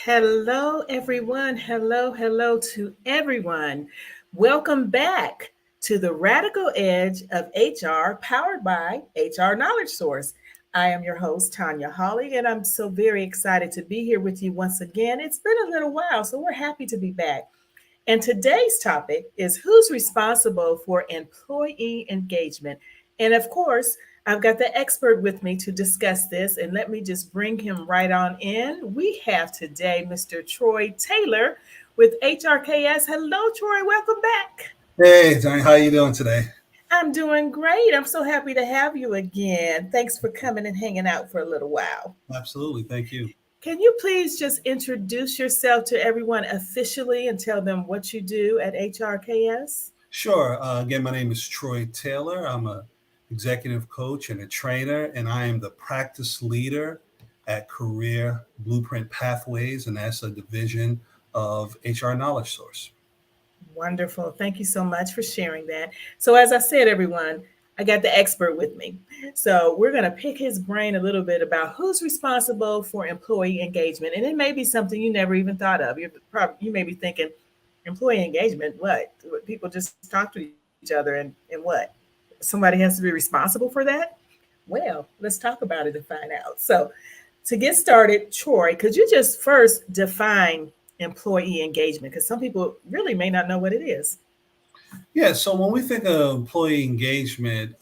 Hello, everyone. Hello to everyone. Welcome back to the Radical Edge of HR, powered by HR Knowledge Source. I am your host, Tanya Hawley, and I'm so very excited to be here with you once again. It's been a little while, so we're happy to be back. And today's topic is who's responsible for employee engagement. And of course, I've got the expert with me to discuss this. And let me just bring him right on in. We have today Mr. Troy Taylor with HRKS. Hello, Troy. Welcome back. Hey, Johnny, how you doing today? I'm doing great. I'm so happy to have you again. Thanks for coming and hanging out for a little while. Absolutely, thank you. Can you please just introduce yourself to everyone officially and tell them what you do at HRKS? Sure. Again, my name is Troy Taylor. I'm a executive coach and a trainer, and I am the practice leader at Career Blueprint Pathways, and that's a division of HR Knowledge Source. Wonderful. Thank you so much for sharing that. So, as I said, everyone, I got the expert with me. So, we're going to pick his brain a little bit about who's responsible for employee engagement. And it may be something you never even thought of. You may be thinking, employee engagement, what? People just talk to each other and what? Somebody has to be responsible for that? Well, let's talk about it and find out. So, to get started, Troy, could you just first define employee engagement? Because some people really may not know what it is. Yeah, so when we think of employee engagement,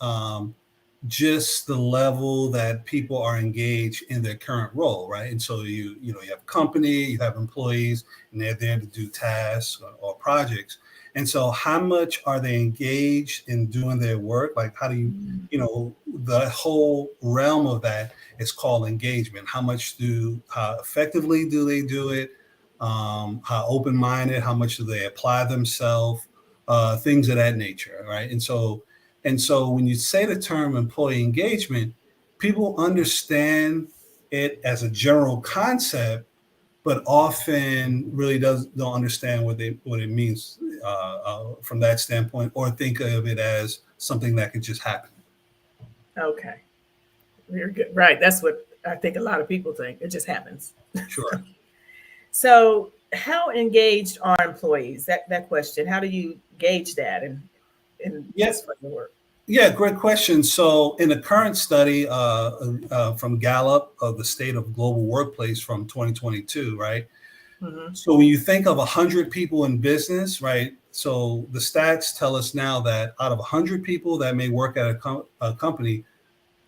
just the level that people are engaged in their current role, right? And so you have company, you have employees, and they're there to do tasks or projects. And so how much are they engaged in doing their work? Like how do the whole realm of that is called engagement. How effectively do they do it? How open-minded, how much do they apply themselves? Things of that nature, right? And so when you say the term employee engagement, people understand it as a general concept, but often really don't understand what it means from that standpoint, or think of it as something that could just happen. Okay. Very good. Right. That's what I think a lot of people think. It just happens. Sure. So, how engaged are employees? That question. How do you gauge that and Yeah. just for the work? Yeah, great question. So, in a current study from Gallup of the State of Global Workplace from 2022, right? Mm-hmm. So, when you think of 100 people in business, right? So, the stats tell us now that out of 100 people that may work at a company,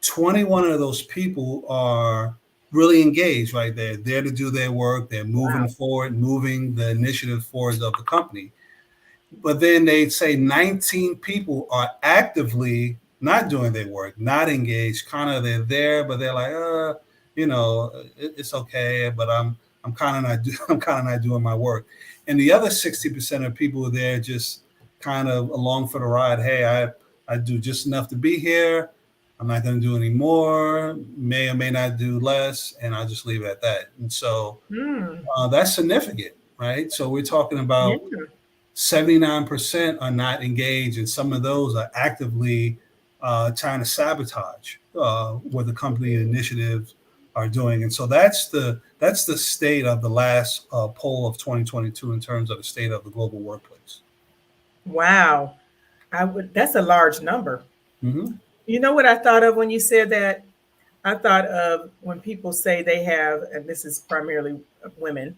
21 of those people are really engaged, right? They're there to do their work. They're moving Wow. forward, moving the initiative forward of the company. But then they say 19 people are actively not doing their work, not engaged. Kind of they're there, but they're like, it's okay, but I'm kind of not I'm kind of not doing my work. And the other 60% of people are there just kind of along for the ride. Hey, I do just enough to be here. I'm not going to do any more. May or may not do less, and I'll just leave it at that. And so Mm, that's significant, right? So we're talking yeah. about 79% are not engaged, and some of those are actively trying to sabotage what the company initiatives are doing. And so that's the state of the last poll of 2022 in terms of the state of the global workplace. Wow. That's a large number. Hmm. You know what I thought of when you said that? I thought of when people say they have, and this is primarily women,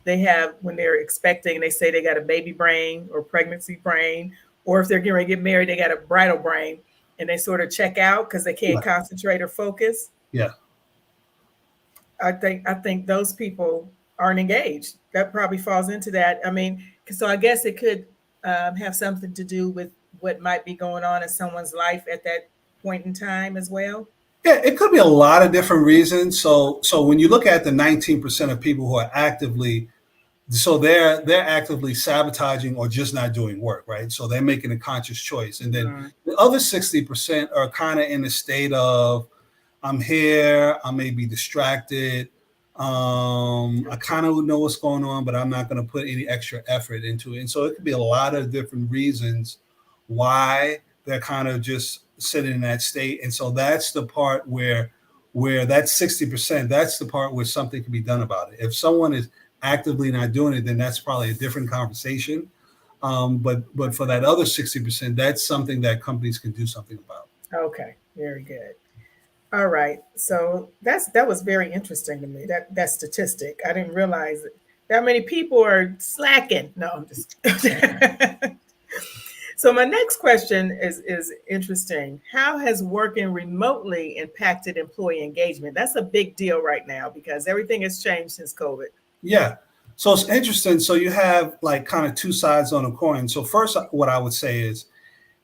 they have when they're expecting, they say they got a baby brain or pregnancy brain, or if they're getting ready to get married, they got a bridal brain, and they sort of check out because they can't Yeah, concentrate or focus. yeah, I think those people aren't engaged. That probably falls into that. I mean, so I guess it could have something to do with what might be going on in someone's life at that point in time as well. yeah. It could be a lot of different reasons. So when you look at the 19% of people who are actively so they're actively sabotaging or just not doing work, right? So they're making a conscious choice, and then Mm, the other 60% are kind of in a state of I'm here, I may be distracted, I okay. kind of know what's going on, but I'm not going to put any extra effort into it. And so it could be a lot of different reasons why they're kind of just sitting in that state. And so that's the part where where that 60%, that's the part where something can be done about it. If someone is actively not doing it, then that's probably a different conversation. But for that other 60%, that's something that companies can do something about. Okay, very good. All right. So that was very interesting to me. That statistic. I didn't realize that many people are slacking. No, I'm just So my next question is interesting. How has working remotely impacted employee engagement? That's a big deal right now because everything has changed since COVID. Yeah. So it's interesting. So you have like kind of two sides on a coin. So first, what I would say is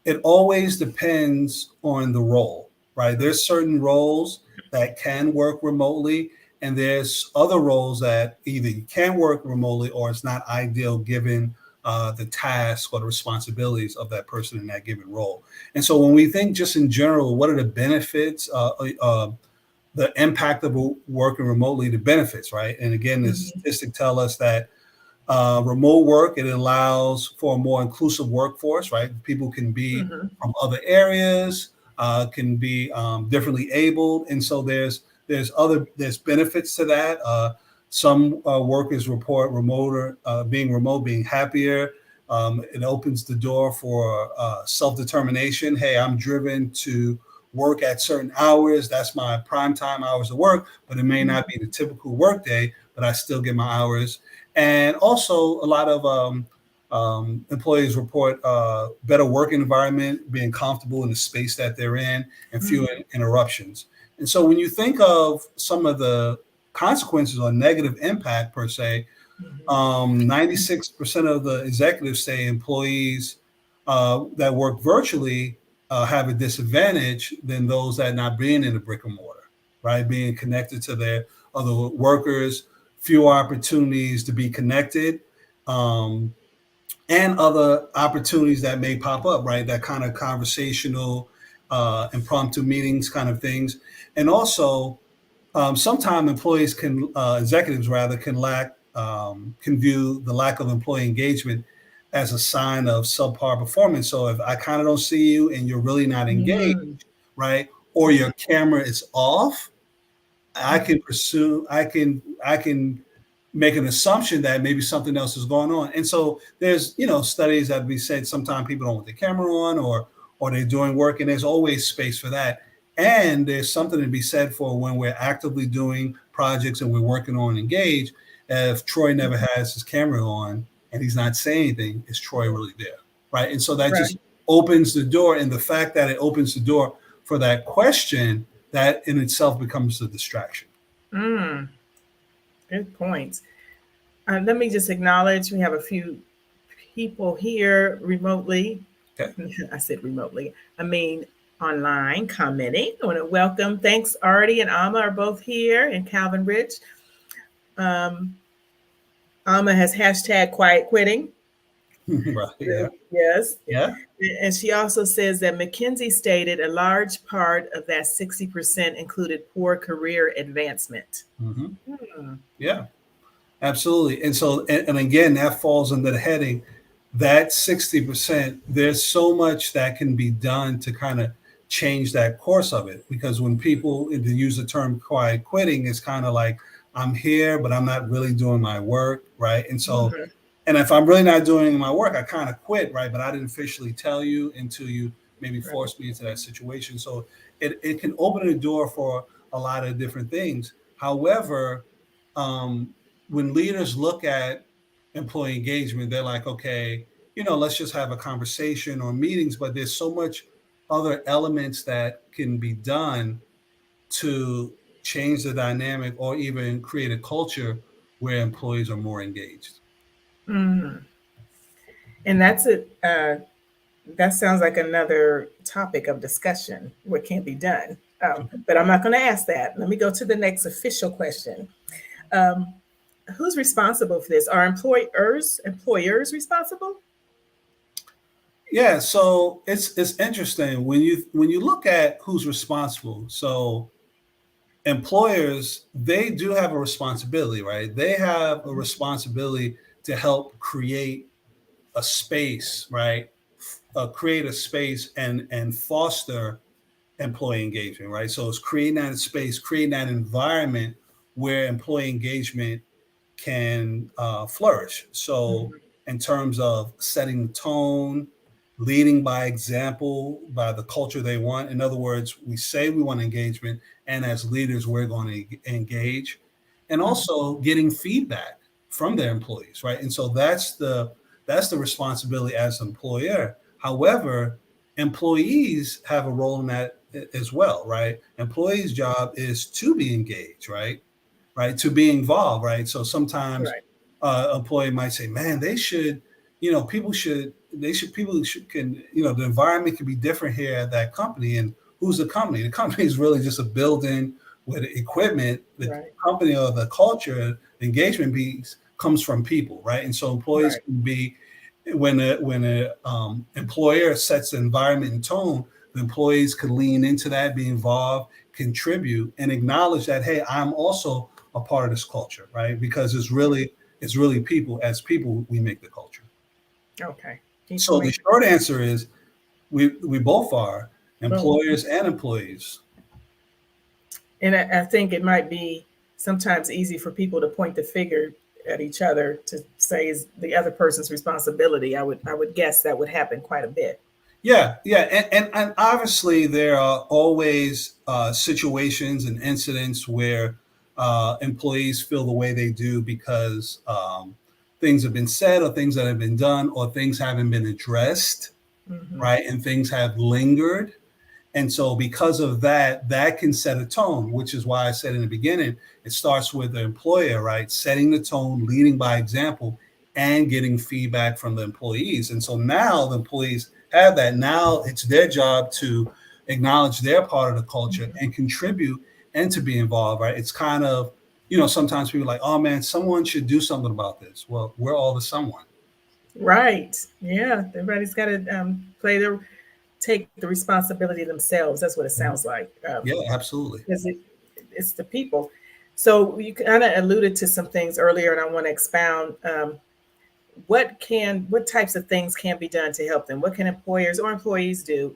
it always depends on the role, right? There's certain roles that can work remotely, and there's other roles that either you can work remotely or it's not ideal given the task or the responsibilities of that person in that given role. And so when we think just in general, what are the benefits? The impact of working remotely, the benefits, right? And again, the Mm-hmm. statistic tell us that remote work, it allows for a more inclusive workforce, right? People can be Mm-hmm. from other areas, can be differently abled, and so there's benefits to that. Some workers report being remote, being happier. It opens the door for self determination. Hey, I'm driven to work at certain hours. That's my prime time hours of work, but it may not be the typical work day, but I still get my hours. And also, a lot of employees report better work environment, being comfortable in the space that they're in, and fewer Mm-hmm. interruptions. And so, when you think of some of the consequences or negative impact per se, 96% of the executives say employees that work virtually have a disadvantage than those that not being in the brick and mortar, right? Being connected to their other workers, fewer opportunities to be connected, um, and other opportunities that may pop up, right? That kind of conversational, impromptu meetings kind of things. And also, sometimes executives rather, can view the lack of employee engagement as a sign of subpar performance. So if I kind of don't see you and you're really not engaged, Mm-hmm. right, or your camera is off, I Mm-hmm. can pursue, I can make an assumption that maybe something else is going on. And so there's, studies that we said sometimes people don't want the camera on or they're doing work, and there's always space for that. And there's something to be said for when we're actively doing projects and we're working on engage. If Troy never has his camera on and he's not saying anything, is Troy really there? Right. And so that Right. just opens the door. And the fact that it opens the door for that question, that in itself becomes a distraction. Mm, good points. Let me just acknowledge we have a few people here remotely. Okay. I said remotely. I mean online commenting. I want to welcome. Thanks, Artie and Alma are both here, and Calvin Rich. Um, Alma has hashtag quiet quitting. Right. Yeah. Yes. Yeah. And she also says that McKinsey stated a large part of that 60% included poor career advancement. Hmm. Hmm. Yeah. Absolutely. And so, and again, that falls under the heading that 60%. There's so much that can be done to kind of change that course of it. Because when people to use the term quiet quitting, it's kind of like I'm here, but I'm not really doing my work. Right. And so, Mhm. and if I'm really not doing my work, I kind of quit, right? But I didn't officially tell you until you maybe Right. forced me into that situation. So it can open the door for a lot of different things. However, um, when leaders look at employee engagement, they're like, okay, let's just have a conversation or meetings, but there's so much other elements that can be done to change the dynamic or even create a culture where employees are more engaged. Mhm. And that's it. That sounds like another topic of discussion. What can be done? But I'm not going to ask that. Let me go to the next official question. Um, who's responsible for this? Are employers responsible? Yeah, so it's interesting when you look at who's responsible. So employers, they do have a responsibility, right? They have a responsibility to help create a space, right? Create a space and foster employee engagement, right? So it's creating that space, creating that environment where employee engagement can flourish. So, Mhm. in terms of setting the tone, leading by example, by the culture they want. In other words, we say we want engagement, and as leaders, we're going to engage, and Mhm. also getting feedback from their employees, right? And so that's the responsibility as an employer. However, employees have a role in that as well, right? Employees' job is to be engaged, right? Right, to be involved, right? So sometimes Right. employee might say, man, they should, people should can, the environment could be different here at that company. And who's the company? The company is really just a building with equipment. The Right. company or the culture, the engagement piece comes from people, right? And so employees Right. can be, when a employer sets the environment and tone, the employees could lean into that, be involved, contribute, and acknowledge that, hey, I'm also a part of this culture, right? Because it's really people. As people, we make the culture. Okay. People So the make the short answer is we both are both. employers and employees. And I think it might be sometimes easy for people to point the finger at each other to say is the other person's responsibility. I would guess that would happen quite a bit. Yeah, yeah, and obviously there are always situations and incidents where employees feel the way they do because things have been said or things that have been done or things haven't been addressed, Hmm. right? And things have lingered. And so, because of that, that can set a tone, which is why I said in the beginning, it starts with the employer, right? Setting the tone, leading by example, and getting feedback from the employees. And so now the employees have that. Now it's their job to acknowledge their part of the culture and contribute and to be involved, right? It's kind of, sometimes people are like, oh man, someone should do something about this. Well, we're all the someone. Right. Yeah. Everybody's got to take the responsibility themselves. That's what it sounds like. Yeah, absolutely. Because it's the people. So you kind of alluded to some things earlier, and I want to expound. What types of things can be done to help them? What can employers or employees do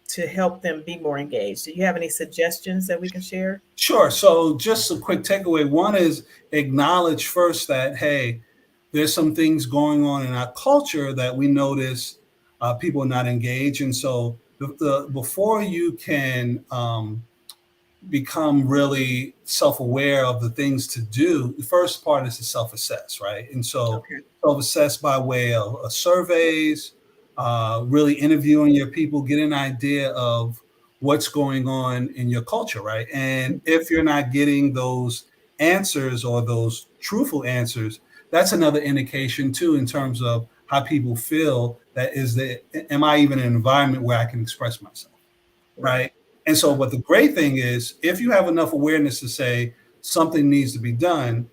to help them be more engaged? Do you have any suggestions that we can share? Sure. So, just a quick takeaway. One is acknowledge first that, hey, there's some things going on in our culture that we notice people are not engaged. And so, before you can become really self-aware of the things to do, the first part is to self-assess, right? And so Okay. self-assess by way of surveys, really interviewing your people, get an idea of what's going on in your culture, right? And if you're not getting those answers or those truthful answers, that's another indication too in terms of how people feel. That is the, am I even in an environment where I can express myself? Right. Right. And so, but the great thing is, if you have enough awareness to say something needs to be done,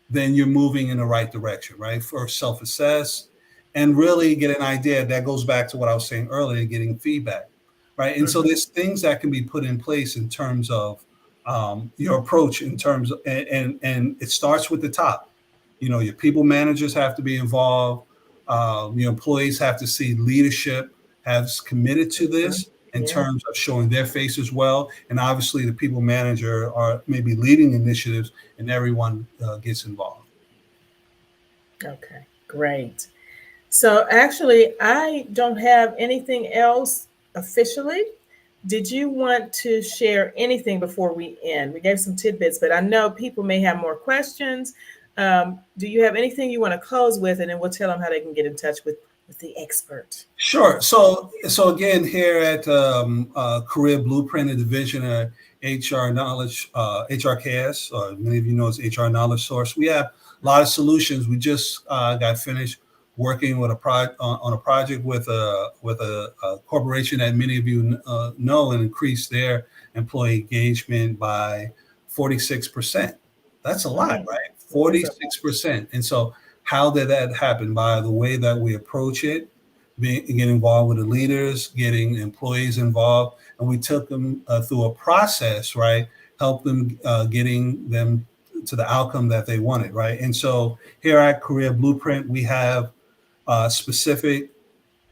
then you're moving in the right direction, right? First, self assess and really get an idea. That goes back to what I was saying earlier, getting feedback, right? And so, Hmm. there's things that can be put in place in terms of your approach, in terms of, and it starts with the top. Your people managers have to be involved. Your employees have to see leadership has committed to Hmm. this in Yeah. terms of showing their face as well. And obviously, the people manager are maybe leading initiatives, and everyone gets involved. Okay. Great. So actually, I don't have anything else officially. Did you want to share anything before we end? We gave some tidbits, but I know people may have more questions. Do you have anything you want to close with, and then we'll tell them how they can get in touch with the expert. Sure. So again, here at Career Blueprint, a division of HR Knowledge, HRKS, or many of you know it's HR Knowledge Source. We have a lot of solutions. We just got finished working with on a project with a corporation that many of you know, and increased their employee engagement by 46%. That's a lot, Mm, right? that is a 46%. And so, how did that happen? By the way that we approach it, getting involved with the leaders, getting employees involved, and we took them through a process, right? Help them getting them to the outcome that they wanted, right? And so here at Career Blueprint, we have specific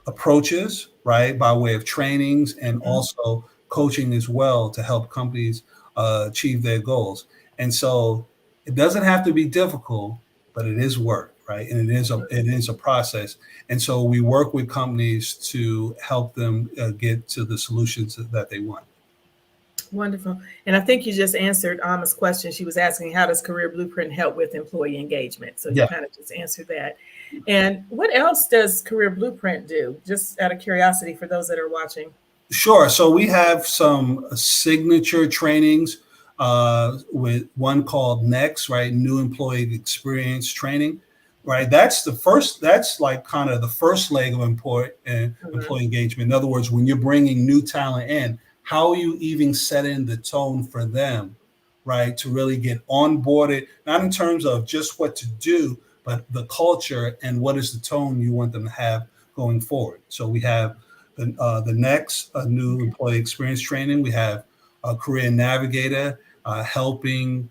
approaches, right, by way of trainings and Mhm. also coaching as well to help companies achieve their goals. And so it doesn't have to be difficult, but it is work, right? And it is a process. And so we work with companies to help them get to the solutions that they want. Wonderful. And I think you just answered Alma's question. She was asking, how does Career Blueprint help with employee engagement? So you Yeah. kind of just answered that. And what else does Career Blueprint do? Just out of curiosity for those that are watching. Sure. So we have some signature trainings with one called Next, right? New Employee Experience Training, right? That's the first. That's like kind of the first leg of Mhm. employee engagement. In other words, when you're bringing new talent in, how are you even setting the tone for them, right? To really get onboarded, not in terms of just what to do, but the culture and what is the tone you want them to have going forward. So we have the next new Okay. employee experience training. We have a career navigator helping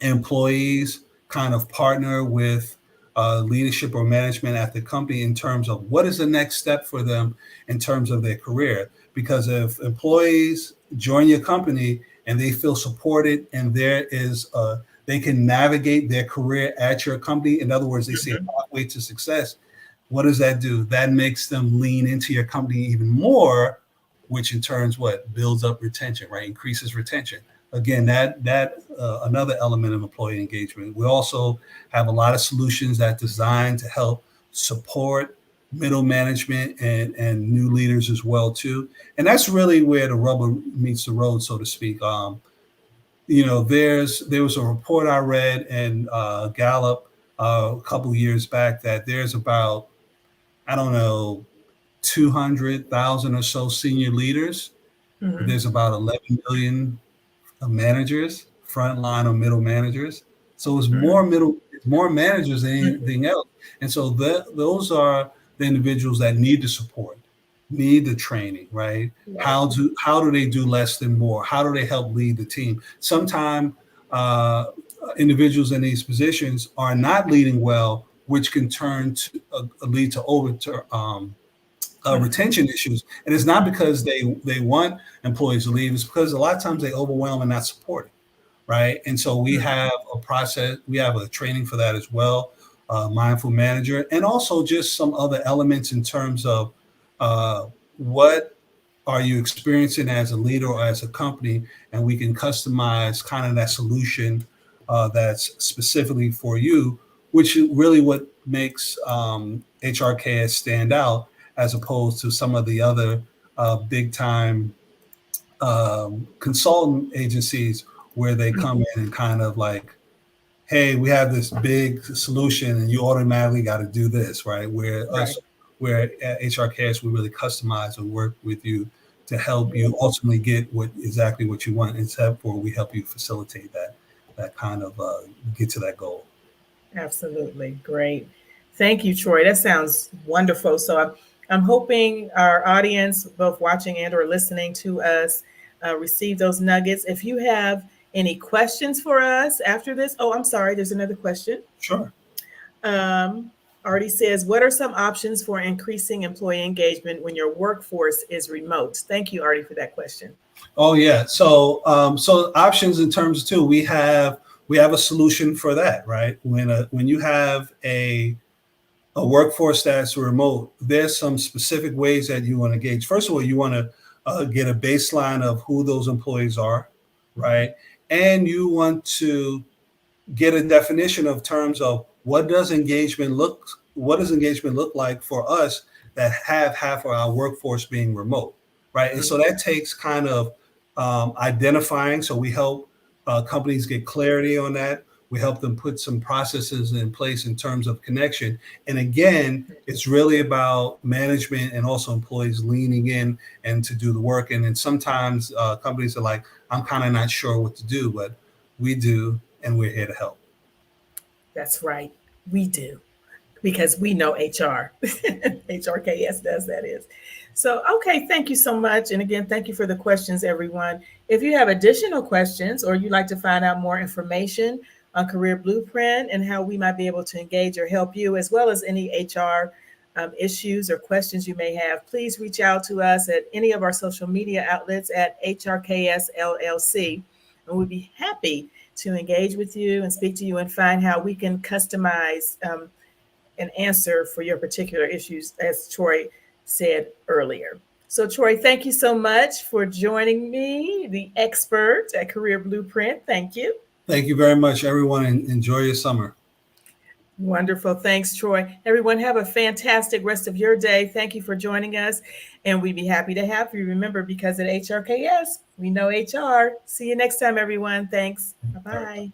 employees kind of partner with leadership or management at the company in terms of what is the next step for them in terms of their career. Because if employees join your company and they feel supported and they can navigate their career at your company, in other words, they see a Mhm. pathway to success, what does that do? That makes them lean into your company even more, which in turns what builds up retention, right? Increases retention. Again, that another element of employee engagement. We also have a lot of solutions that designed to help support middle management and new leaders as well too. And that's really where the rubber meets the road, so to speak. There was a report I read in Gallup a couple of years back that there's about, I don't know, 200,000 or so senior leaders, but Mhm. there's about 11 million managers, frontline or middle managers. So it's more managers than Mhm. anything else. And so those are the individuals that need the support, need the training, right? Right. How do they do less than more? How do they help lead the team? Sometimes uh, individuals in these positions are not leading well, which can turn to lead to Yeah. retention issues. And it's not because they want employees to leave. It's because a lot of times they overwhelm and not support it, right? And so we Mhm. have a process. We have a training for that as well, mindful manager, and also just some other elements in terms of what are you experiencing as a leader or as a company, and we can customize kind of that solution that's specifically for you, which is really what makes HRKS stand out as opposed to some of the other big time consultant agencies where they come in and kind of like, hey, we have this big solution and you automatically got to do this, right? Right. Where at HRKS, we really customize and work with you to help Yeah. you ultimately get exactly what you want. Except for we help you facilitate that kind of get to that goal. Absolutely. Great. Thank you, Troy. That sounds wonderful. So I'm hoping our audience, both watching and or listening to us, receive those nuggets. If you have any questions for us after this, oh, I'm sorry, there's another question. Sure. Um, Artie says, what are some options for increasing employee engagement when your workforce is remote? Thank you, Artie, for that question. Oh yeah. So options in terms of too, we have a solution for that, right? When you have a workforce that's remote, there's some specific ways that you want to gauge. First of all, you want to get a baseline of who those employees are, right? And you want to get a definition of terms of what does engagement look like for us that have half of our workforce being remote, right? And so Mhm. that takes kind of identifying. So we help companies get clarity on that. We help them put some processes in place in terms of connection. And again, it's really about management and also employees leaning in and to do the work. And then sometimes companies are like, I'm kind of not sure what to do, but we do, and we're here to help. That's right. We do, because we know HR. HRKS does, that is. So, okay, thank you so much. And again, thank you for the questions, everyone. If you have additional questions or you'd like to find out more information on Career Blueprint and how we might be able to engage or help you, as well as any HR issues or questions you may have, please reach out to us at any of our social media outlets at HRKS LLC. And we'd be happy to engage with you and speak to you and find how we can customize an answer for your particular issues, as Troy said earlier. So, Troy, thank you so much for joining me, the expert at Career Blueprint. Thank you. Thank you very much, everyone, and enjoy your summer. Wonderful. Thanks, Troy. Everyone, have a fantastic rest of your day. Thank you for joining us. And we'd be happy to have you. Remember, because at HRKS, we know HR. See you next time, everyone. Thanks. Bye All right. bye.